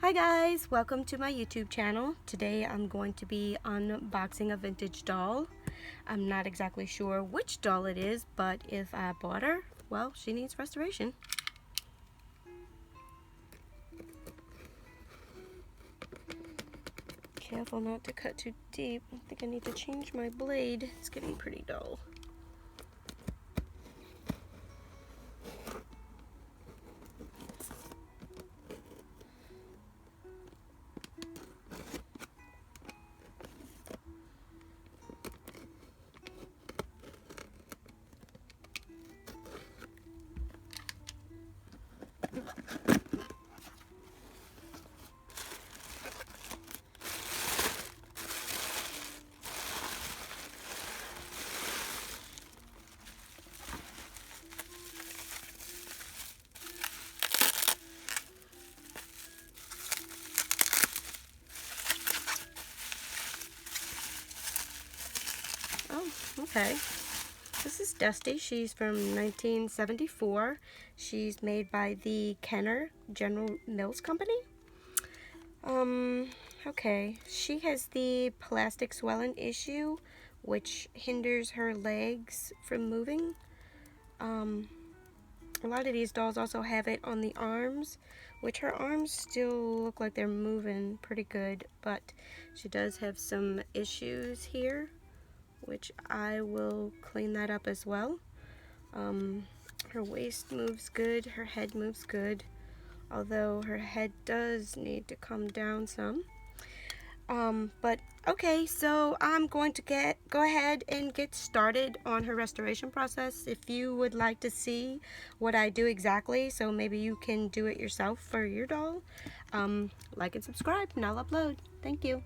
Hi guys, welcome to my YouTube channel. Today I'm going to be unboxing a vintage doll. I'm not exactly sure which doll it is, but if I bought her, well, she needs restoration. Careful not to cut too deep. I think I need to change my blade. It's getting pretty dull. Oh, okay. This is Dusty. She's from 1974. She's made by the Kenner General Mills Company. Okay. She has the plastic swelling issue, which hinders her legs from moving. A lot of these dolls also have it on the arms, which her arms still look like they're moving pretty good, but she does have some issues here, which I will clean that up as well. Her waist moves good, her head moves good, although her head does need to come down some. But okay, so I'm going to go ahead and get started on her restoration process. If you would like to see what I do exactly, so maybe you can do it yourself for your doll, like and subscribe and I'll upload. Thank you.